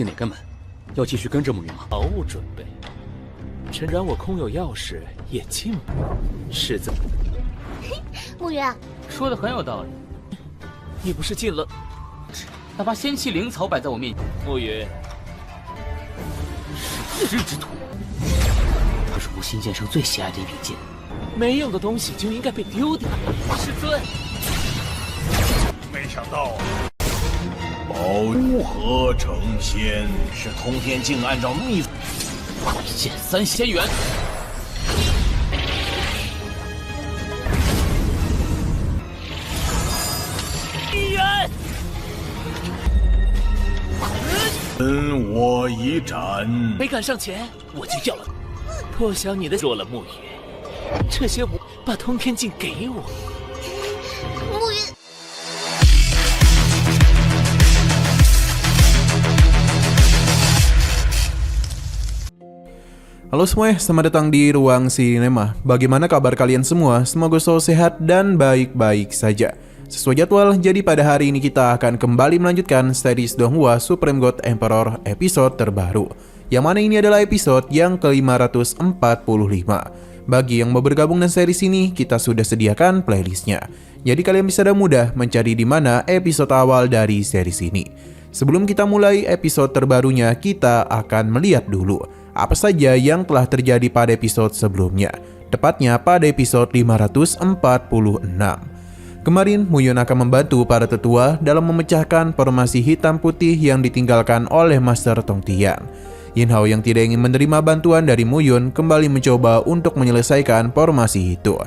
进哪个门？要继续跟着暮云吗？毫无准备。诚然，我空有钥匙，也进不了。是怎么？暮云，说的很有道理。你不是进了？他把仙气灵草摆在我面前。暮云，是日之土，它是无心剑圣最喜爱的一柄剑。没用的东西就应该被丢掉。师尊，没想到宝如何成仙？是通天镜按照秘剑三仙元。跟我一战。没赶上前，我就要了。破晓你的弱了，暮云。这些我把通天镜给我。暮云。Halo semuanya, selamat datang di Ruang Sinema. Bagaimana kabar kalian semua? Semoga selalu sehat dan baik-baik saja. Sesuai jadwal, jadi pada hari ini kita akan kembali melanjutkan series Donghua Supreme God Emperor episode terbaru. Yang mana ini adalah episode yang ke-545. Bagi yang mau bergabung dengan series ini, kita sudah sediakan playlistnya. Jadi kalian bisa dengan mudah mencari di mana episode awal dari series ini. Sebelum kita mulai episode terbarunya, kita akan melihat dulu apa saja yang telah terjadi pada episode sebelumnya, tepatnya pada episode 546. Kemarin, Muyun akan membantu para tetua dalam memecahkan formasi hitam putih yang ditinggalkan oleh Master Tong Tian. Yin Hao yang tidak ingin menerima bantuan dari Muyun kembali mencoba untuk menyelesaikan formasi itu.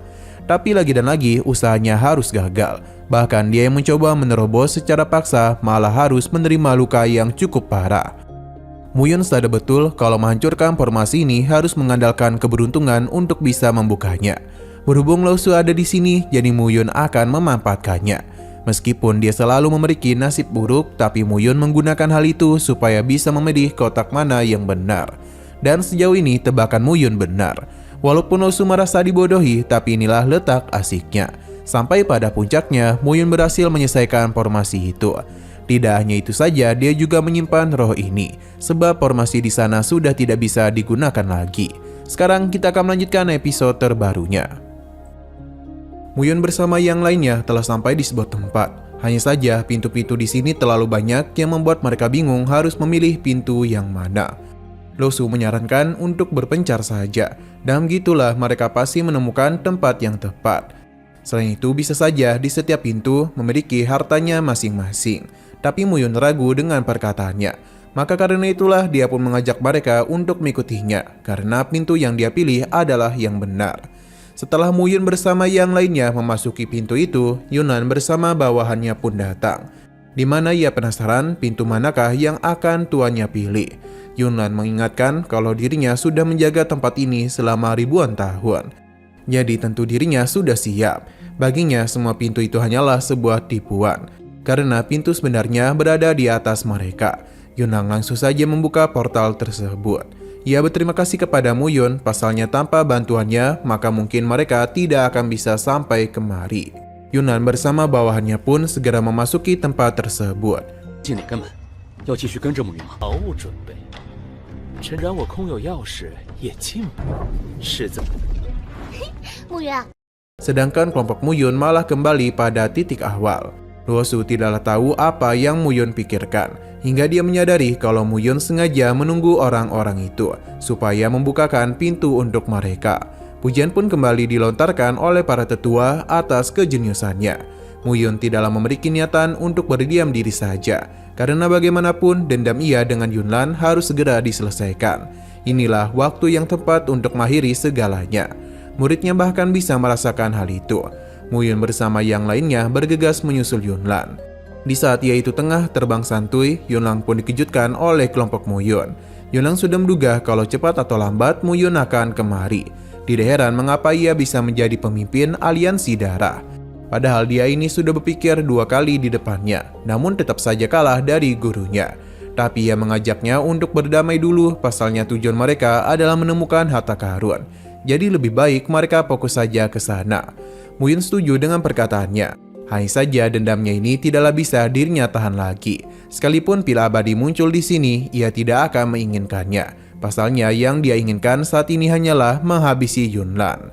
Tapi lagi dan lagi usahanya harus gagal. Bahkan dia yang mencoba menerobos secara paksa malah harus menerima luka yang cukup parah. Muyun sadar betul kalau menghancurkan formasi ini harus mengandalkan keberuntungan untuk bisa membukanya. Berhubung Lao Shu ada di sini, jadi Muyun akan memanfaatkannya. Meskipun dia selalu memiliki nasib buruk, tapi Muyun menggunakan hal itu supaya bisa memilih kotak mana yang benar. Dan sejauh ini tebakan Muyun benar. Walaupun Lao Shu merasa dibodohi, tapi inilah letak asiknya. Sampai pada puncaknya, Muyun berhasil menyelesaikan formasi itu. Tidak hanya itu saja, dia juga menyimpan roh ini, sebab formasi di sana sudah tidak bisa digunakan lagi. Sekarang kita akan melanjutkan episode terbarunya. Muyun bersama yang lainnya telah sampai di sebuah tempat. Hanya saja pintu-pintu di sini terlalu banyak yang membuat mereka bingung harus memilih pintu yang mana. Lao Shu menyarankan untuk berpencar saja, dan begitulah mereka pasti menemukan tempat yang tepat. Selain itu, bisa saja di setiap pintu memiliki hartanya masing-masing. Tapi Muyun ragu dengan perkataannya. Maka karena itulah dia pun mengajak mereka untuk mengikutinya, karena pintu yang dia pilih adalah yang benar. Setelah Muyun bersama yang lainnya memasuki pintu itu, Yunnan bersama bawahannya pun datang. Di mana ia penasaran pintu manakah yang akan tuannya pilih. Yunnan mengingatkan kalau dirinya sudah menjaga tempat ini selama ribuan tahun. Jadi tentu dirinya sudah siap. Baginya semua pintu itu hanyalah sebuah tipuan. Karena pintu sebenarnya berada di atas mereka. Yunnan langsung saja membuka portal tersebut. Ia berterima kasih kepada Muyun, pasalnya tanpa bantuannya, maka mungkin mereka tidak akan bisa sampai kemari. Yunnan bersama bawahannya pun segera memasuki tempat tersebut. 进哪个门？要继续跟着暮云吗？毫无准备。诚然，我空有钥匙，也进不了。是怎么？暮云， Sedangkan kelompok Muyun malah kembali pada titik awal. Lao Shu tidaklah tahu apa yang Muyun pikirkan, hingga dia menyadari kalau Muyun sengaja menunggu orang-orang itu, supaya membukakan pintu untuk mereka. Pujian pun kembali dilontarkan oleh para tetua atas kejeniusannya. Muyun tidaklah memiliki niatan untuk berdiam diri saja, karena bagaimanapun dendam ia dengan Yunnan harus segera diselesaikan. Inilah waktu yang tepat untuk mengakhiri segalanya. Muridnya bahkan bisa merasakan hal itu. Muyun bersama yang lainnya bergegas menyusul Yunnan. Di saat ia itu tengah terbang santuy, Yunnan pun dikejutkan oleh kelompok Muyun. Yunnan sudah menduga kalau cepat atau lambat Muyun akan kemari. Tidak heran mengapa ia bisa menjadi pemimpin aliansi darah. Padahal dia ini sudah berpikir 2 kali di depannya, namun tetap saja kalah dari gurunya. Tapi ia mengajaknya untuk berdamai dulu, pasalnya tujuan mereka adalah menemukan harta karun. Jadi lebih baik mereka fokus saja ke sana. Muyun setuju dengan perkataannya. Hanya saja dendamnya ini tidaklah bisa dirinya tahan lagi. Sekalipun pil abadi muncul di sini, ia tidak akan menginginkannya. Pasalnya yang dia inginkan saat ini hanyalah menghabisi Yunlan.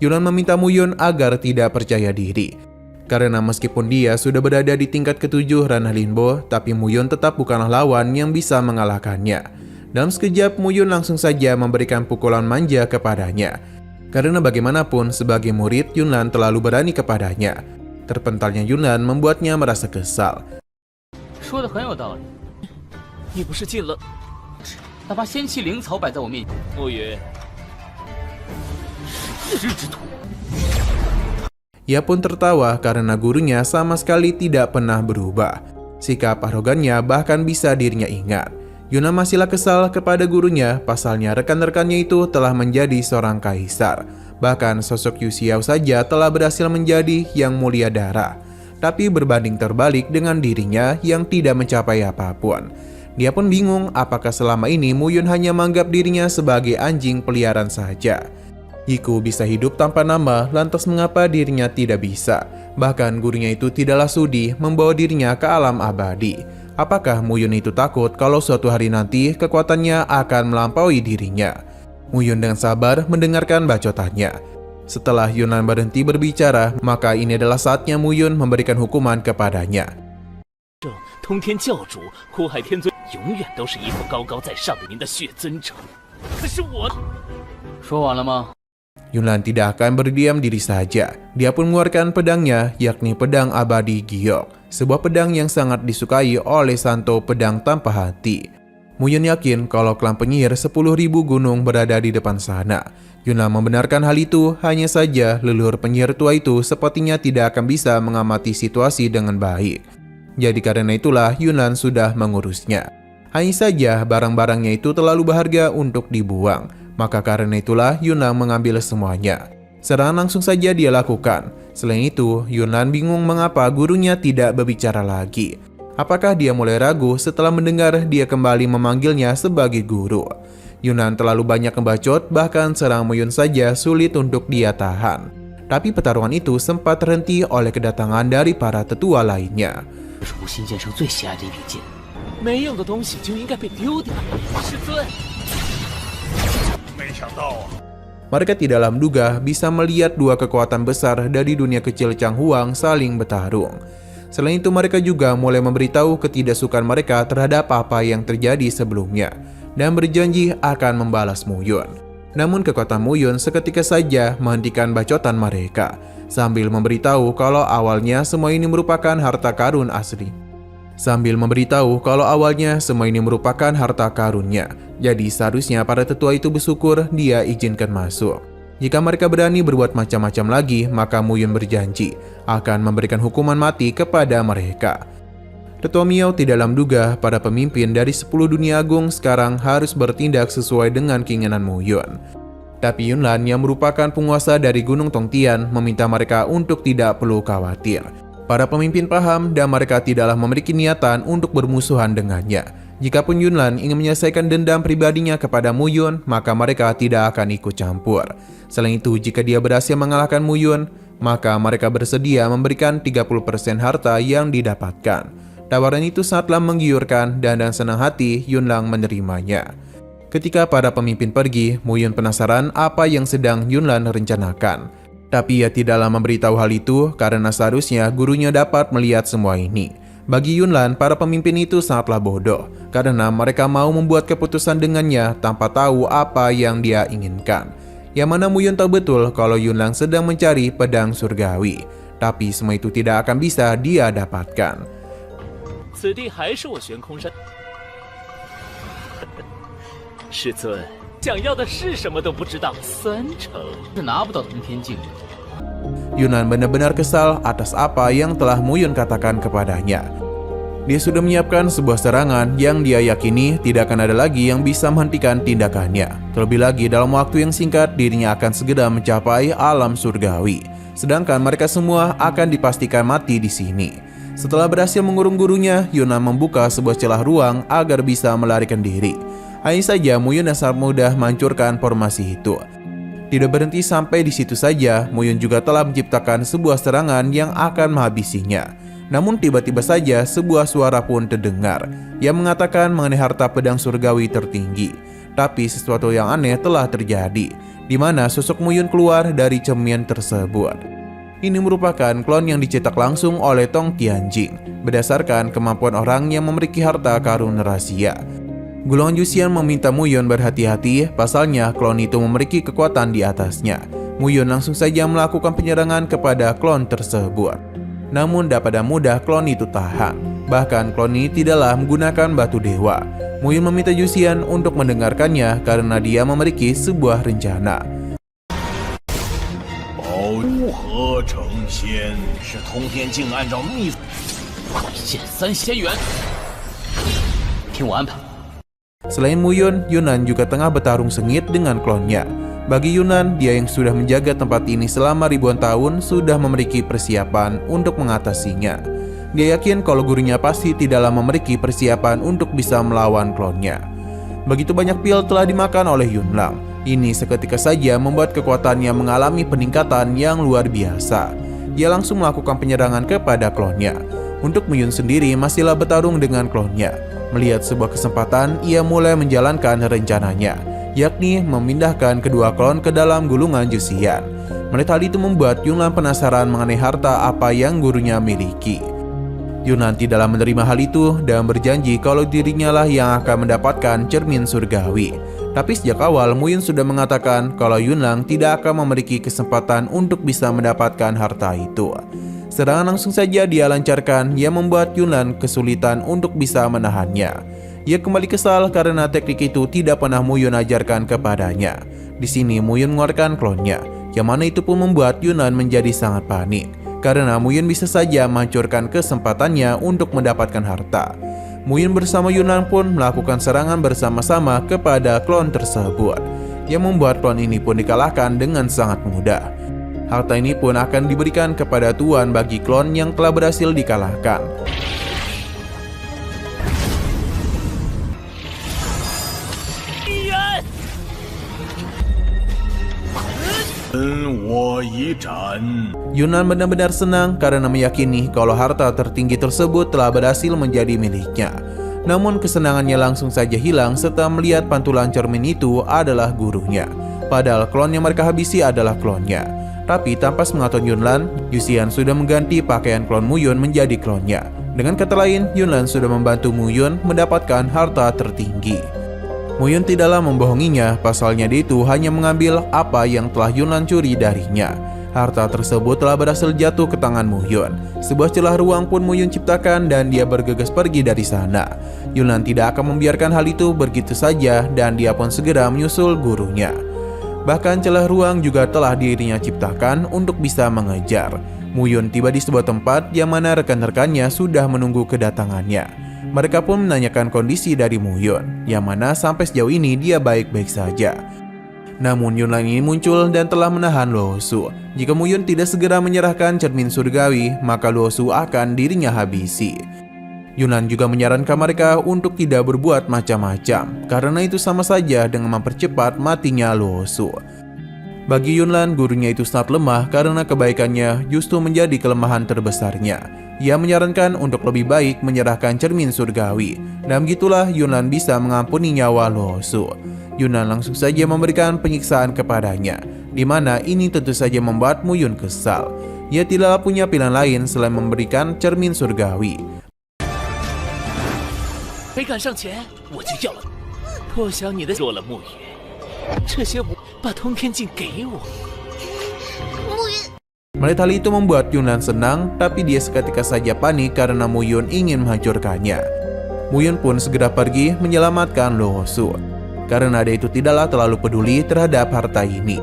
Yunlan meminta Muyun agar tidak percaya diri. Karena meskipun dia sudah berada di tingkat ke-7 ranah Linbo, tapi Muyun tetap bukanlah lawan yang bisa mengalahkannya. Dalam sekejap, Muyun langsung saja memberikan pukulan manja kepadanya. Karena bagaimanapun, sebagai murid, Yunlan terlalu berani kepadanya. Terpentalnya Yunlan membuatnya merasa kesal. 说得很有道理，你不是进了他把仙气灵草摆在我面前，暮云？日之徒。 Ia pun tertawa karena gurunya sama sekali tidak pernah berubah. Sikap arogannya bahkan bisa dirinya ingat. Yunlan masihlah kesal kepada gurunya, pasalnya rekan-rekannya itu telah menjadi seorang kaisar. Bahkan sosok Yu Xiao saja telah berhasil menjadi yang mulia darah. Tapi berbanding terbalik dengan dirinya yang tidak mencapai apapun. Dia pun bingung apakah selama ini Muyun hanya menganggap dirinya sebagai anjing peliharaan saja. Yiku bisa hidup tanpa nama, lantas mengapa dirinya tidak bisa? Bahkan gurunya itu tidaklah sudi membawa dirinya ke alam abadi. Apakah Muyun itu takut kalau suatu hari nanti kekuatannya akan melampaui dirinya? Muyun dengan sabar mendengarkan bacotannya. Setelah Yunlan berhenti berbicara, maka ini adalah saatnya Muyun memberikan hukuman kepadanya. 通天教主苦海天尊永远都是一副高高在上的您的血尊者，可是我……说完了吗？ Yunlan tidak akan berdiam diri saja. Dia pun mengeluarkan pedangnya, yakni pedang abadi Giok, sebuah pedang yang sangat disukai oleh Santo Pedang Tanpa Hati. Muyun yakin kalau klan penyihir 10.000 gunung berada di depan sana. Yunlan membenarkan hal itu, hanya saja leluhur penyihir tua itu sepertinya tidak akan bisa mengamati situasi dengan baik. Jadi karena itulah Yunlan sudah mengurusnya. Hanya saja barang-barangnya itu terlalu berharga untuk dibuang. Maka karena itulah Yunlan mengambil semuanya. Serangan langsung saja dia lakukan. Selain itu, Yunlan bingung mengapa gurunya tidak berbicara lagi. Apakah dia mulai ragu setelah mendengar dia kembali memanggilnya sebagai guru? Yunlan terlalu banyak membacot, bahkan serang Muyun saja sulit untuk dia tahan. Tapi pertarungan itu sempat terhenti oleh kedatangan dari para tetua lainnya. 这是无心剑圣最喜爱的一柄剑，没用的东西就应该被丢掉。师尊， 没想到啊， Mereka tidaklah menduga bisa melihat dua kekuatan besar dari dunia kecil Changhuang saling bertarung. Selain itu mereka juga mulai memberitahu ketidaksukaan mereka terhadap apa yang terjadi sebelumnya dan berjanji akan membalas Muyun. Namun kekuatan Muyun seketika saja menghentikan bacotan mereka sambil memberitahu kalau awalnya semua ini merupakan harta karun asli. Jadi seharusnya para tetua itu bersyukur dia izinkan masuk. Jika mereka berani berbuat macam-macam lagi, maka Muyun berjanji akan memberikan hukuman mati kepada mereka. Tetua Miao tidaklah menduga para pemimpin dari 10 dunia agung sekarang harus bertindak sesuai dengan keinginan Muyun. Tapi Yunlan yang merupakan penguasa dari Gunung Tongtian meminta mereka untuk tidak perlu khawatir. Para pemimpin paham dan mereka tidaklah memiliki niatan untuk bermusuhan dengannya. Jikapun Yunlan ingin menyelesaikan dendam pribadinya kepada Muyun, maka mereka tidak akan ikut campur. Selain itu, jika dia berhasil mengalahkan Muyun, maka mereka bersedia memberikan 30% harta yang didapatkan. Tawaran itu sangatlah menggiurkan dan dengan senang hati Yunlan menerimanya. Ketika para pemimpin pergi, Muyun penasaran apa yang sedang Yunlan rencanakan. Tapi ia tidaklah memberitahu hal itu karena seharusnya gurunya dapat melihat semua ini. Bagi Yunlan, para pemimpin itu sangatlah bodoh karena mereka mau membuat keputusan dengannya tanpa tahu apa yang dia inginkan. Yang mana Muyun tahu betul kalau Yunlan sedang mencari pedang surgawi. Tapi semua itu tidak akan bisa dia dapatkan. 此地还是我悬空山。师尊，想要的是什么都不知道。3成是拿不到通天镜的。 Yunlan benar-benar kesal atas apa yang telah Muyun katakan kepadanya. Dia sudah menyiapkan sebuah serangan yang dia yakini tidak akan ada lagi yang bisa menghentikan tindakannya. Terlebih lagi dalam waktu yang singkat dirinya akan segera mencapai alam surgawi. Sedangkan mereka semua akan dipastikan mati di sini. Setelah berhasil mengurung gurunya, Yunlan membuka sebuah celah ruang agar bisa melarikan diri. Hanya saja Muyun sangat mudah menghancurkan formasi itu. Tidak berhenti sampai di situ saja, Muyun juga telah menciptakan sebuah serangan yang akan menghabisinya. Namun tiba-tiba saja sebuah suara pun terdengar yang mengatakan mengenai harta pedang surgawi tertinggi. Tapi sesuatu yang aneh telah terjadi, di mana sosok Muyun keluar dari cermin tersebut. Ini merupakan klon yang dicetak langsung oleh Tong Tianjing berdasarkan kemampuan orang yang memiliki harta karun rahasia. Golongan Yuxian meminta Muyun berhati-hati, pasalnya klon itu memiliki kekuatan di atasnya. Muyun langsung saja melakukan penyerangan kepada klon tersebut. Namun dapat mudah klon itu tahan. Bahkan klon ini tidaklah menggunakan batu dewa. Muyun meminta Yuxian untuk mendengarkannya karena dia memiliki sebuah rencana. Selain Muyun, Yunan juga tengah bertarung sengit dengan klonnya. Bagi Yunan, dia yang sudah menjaga tempat ini selama ribuan tahun sudah memiliki persiapan untuk mengatasinya. Dia yakin kalau gurunya pasti tidaklah memiliki persiapan untuk bisa melawan klonnya. Begitu banyak pil telah dimakan oleh Yunlang. Ini seketika saja membuat kekuatannya mengalami peningkatan yang luar biasa. Dia langsung melakukan penyerangan kepada klonnya. Untuk Muyun sendiri masihlah bertarung dengan klonnya. Melihat sebuah kesempatan, ia mulai menjalankan rencananya, yakni memindahkan kedua klon ke dalam gulungan Yuxian. Melihat hal itu membuat Yunnan penasaran mengenai harta apa yang gurunya miliki. Yunnan tidaklah menerima hal itu dan berjanji kalau dirinya lah yang akan mendapatkan cermin surgawi. Tapi sejak awal Muyun sudah mengatakan kalau Yunnan tidak akan memiliki kesempatan untuk bisa mendapatkan harta itu. Serangan langsung saja dia lancarkan yang membuat Yunnan kesulitan untuk bisa menahannya. Ia kembali kesal karena teknik itu tidak pernah Muyun ajarkan kepadanya. Di sini Muyun mengeluarkan klonnya, yang mana itu pun membuat Yunnan menjadi sangat panik. Karena Muyun bisa saja menghancurkan kesempatannya untuk mendapatkan harta. Muyun bersama Yunnan pun melakukan serangan bersama-sama kepada klon tersebut, yang membuat klon ini pun dikalahkan dengan sangat mudah. Harta ini pun akan diberikan kepada tuan bagi klon yang telah berhasil dikalahkan. Yunnan benar-benar senang karena meyakini kalau harta tertinggi tersebut telah berhasil menjadi miliknya. Namun kesenangannya langsung saja hilang setelah melihat pantulan cermin itu adalah gurunya. Padahal klon yang mereka habisi adalah klonnya. Tapi tanpa sepengetahuan Yunnan, Yuxian sudah mengganti pakaian klon Muyun menjadi klonnya. Dengan kata lain, Yunnan sudah membantu Muyun mendapatkan harta tertinggi. Muyun tidaklah membohonginya, pasalnya dia itu hanya mengambil apa yang telah Yunnan curi darinya. Harta tersebut telah berhasil jatuh ke tangan Muyun. Sebuah celah ruang pun Muyun ciptakan dan dia bergegas pergi dari sana. Yunnan tidak akan membiarkan hal itu begitu saja dan dia pun segera menyusul gurunya. Bahkan celah ruang juga telah dirinya ciptakan untuk bisa mengejar. Muyun tiba di sebuah tempat yang mana rekan-rekannya sudah menunggu kedatangannya. Mereka pun menanyakan kondisi dari Muyun, yang mana sampai sejauh ini dia baik-baik saja. Namun Yunnan ini muncul dan telah menahan Luo Su. Jika Muyun tidak segera menyerahkan cermin surgawi, maka Luo Su akan dirinya habisi. Yunnan juga menyarankan mereka untuk tidak berbuat macam-macam, karena itu sama saja dengan mempercepat matinya Luo Su. Bagi Yunnan, gurunya itu sangat lemah karena kebaikannya justru menjadi kelemahan terbesarnya. Ia menyarankan untuk lebih baik menyerahkan cermin surgawi, dan begitulah Yunnan bisa mengampuni nyawa Luo Su. Yunnan langsung saja memberikan penyiksaan kepadanya, di mana ini tentu saja membuat Muyun kesal. Ia tidak punya pilihan lain selain memberikan cermin surgawi. 没敢上前，我就要了。破晓你的弱了，暮云。这些把通天镜给我。Melihat hal itu membuat Yunnan senang, tapi dia seketika saja panik karena Muyun ingin menghancurkannya. Muyun pun segera pergi menyelamatkan Luo Su. Karena dia itu tidaklah terlalu peduli terhadap harta ini.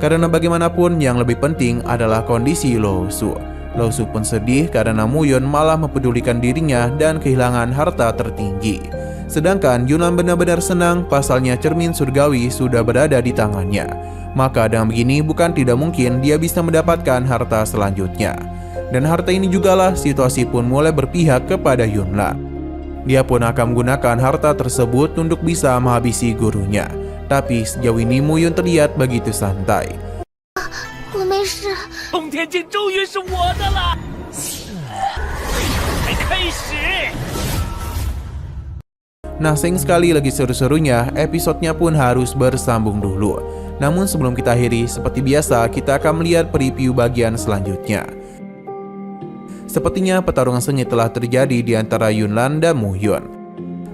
Karena bagaimanapun yang lebih penting adalah kondisi Luo Su. Luo Su pun sedih karena Muyun malah mempedulikan dirinya dan kehilangan harta tertinggi. Sedangkan Yunnan benar-benar senang pasalnya cermin surgawi sudah berada di tangannya. Maka dengan begini bukan tidak mungkin dia bisa mendapatkan harta selanjutnya. Dan harta ini jugalah situasi pun mulai berpihak kepada Yunnan. Dia pun akan menggunakan harta tersebut untuk bisa menghabisi gurunya. Tapi sejauh ini Muyun terlihat begitu santai. 我没事。通天镜终于是我的了，才开始。 Nah, sayang sekali lagi seru-serunya, episodenya pun harus bersambung dulu. Namun sebelum kita akhiri, seperti biasa kita akan melihat preview bagian selanjutnya. Sepertinya pertarungan sengit telah terjadi di antara Yunlan dan Muyun.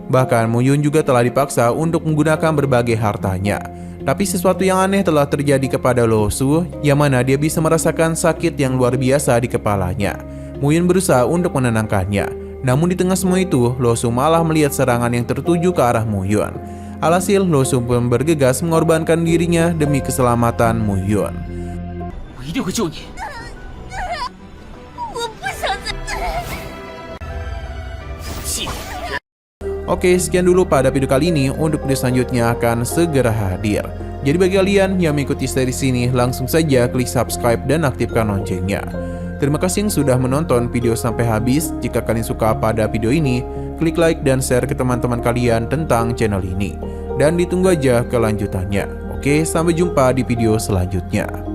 Bahkan Muyun juga telah dipaksa untuk menggunakan berbagai hartanya. Tapi sesuatu yang aneh telah terjadi kepada Losu, yang mana dia bisa merasakan sakit yang luar biasa di kepalanya. Muyun berusaha untuk menenangkannya. Namun di tengah semua itu, Losu malah melihat serangan yang tertuju ke arah Muyun. Alhasil, Losu pun bergegas mengorbankan dirinya demi keselamatan Muyun. 我一定会救你。 Oke, sekian dulu pada video kali ini. Untuk video selanjutnya akan segera hadir. Jadi bagi kalian yang mengikuti series ini, langsung saja klik subscribe dan aktifkan loncengnya. Terima kasih yang sudah menonton video sampai habis. Jika kalian suka pada video ini, klik like dan share ke teman-teman kalian tentang channel ini. Dan ditunggu aja kelanjutannya. Oke, sampai jumpa di video selanjutnya.